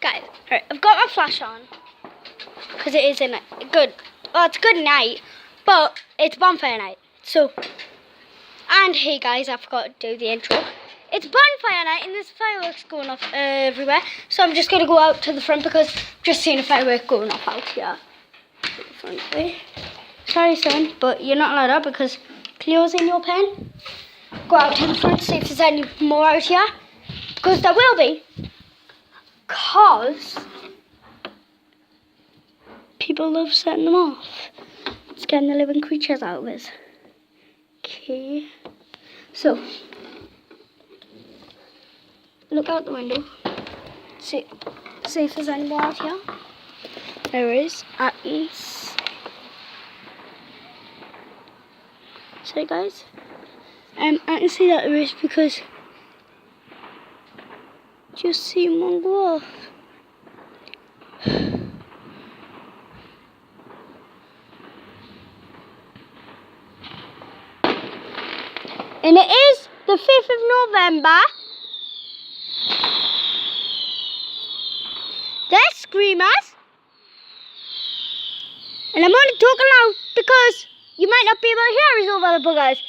Guys, right, I've got my flash on because it is a good. Well, it's a good night, but it's bonfire night. So, and hey guys, I forgot to do the intro. It's bonfire night and there's fireworks going off everywhere. So I'm just gonna go out to the front because I've just seen a firework going off out here. Front way. Sorry, son, but you're not allowed out because Cleo's in your pen. Go out to the front, see if there's any more out here, because there will be. Because people love setting them off. It's getting the living creatures out of us. Okay. So, look out the window. See if there's any more out here. There is, at least. Sorry guys. I can see that there is because just see one go off. And it is the 5th of November. They're screamers. And I'm only talking loud because you might not be able to hear us over the buggers.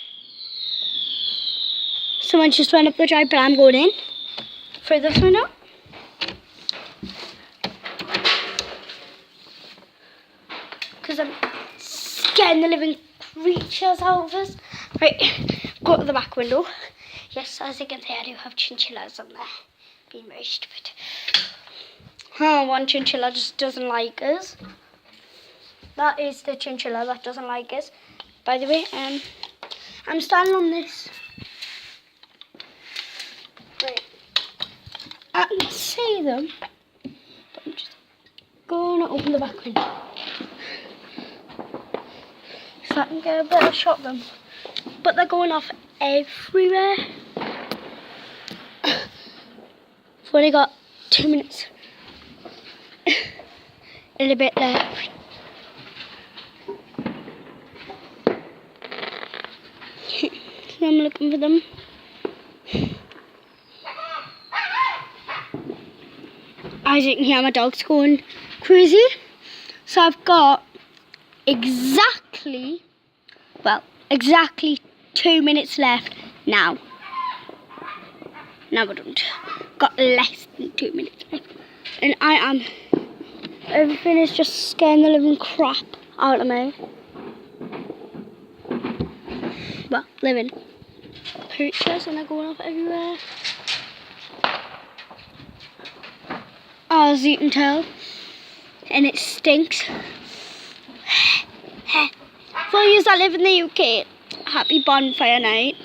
Someone just went up the drive, but I'm going in for this window. Because I'm scaring the living creatures out of us. Right, go to the back window. Yes, as you can see, I do have chinchillas on there. Being very stupid. One chinchilla just doesn't like us. That is the chinchilla that doesn't like us. By the way, I'm standing on this. Right. I can see them, but I'm just going to open the back window so I can get a better shot of them. But they're going off everywhere. I've only got 2 minutes. A little bit left. So I'm looking for them. As you can hear, my dog's going crazy. So I've got exactly 2 minutes left now. No, I don't. Got less than 2 minutes left. And everything is just scaring the living crap out of me. Well, living creatures and they're going off everywhere. As you can tell. And it stinks. For you that live in the UK, happy bonfire night.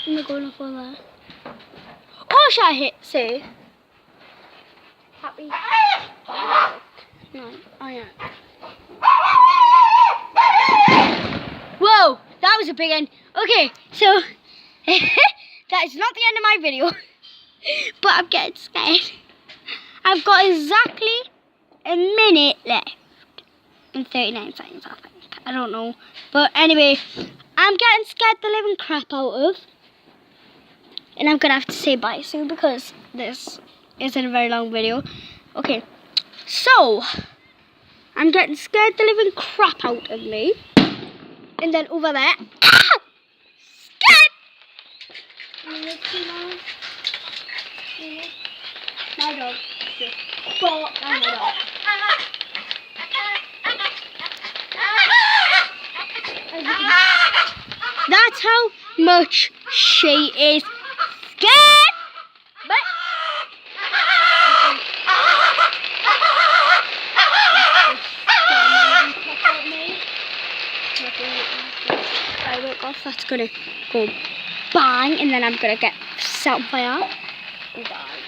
And they're going off all there. Or should I say happy no, I am. Whoa, that was a big end. Okay, so that is not the end of my video. But I'm getting scared. I've got exactly a minute left. And 39 seconds, I think. I don't know. But anyway, I'm getting scared the living crap out of. And I'm going to have to say bye soon because this isn't a very long video. Okay, so I'm getting scared the living crap out of me. And then over there, scared! My dog. My dog. That's how much she is scared. But firework off. That's gonna go bang, and then I'm gonna get set on fire. Bye.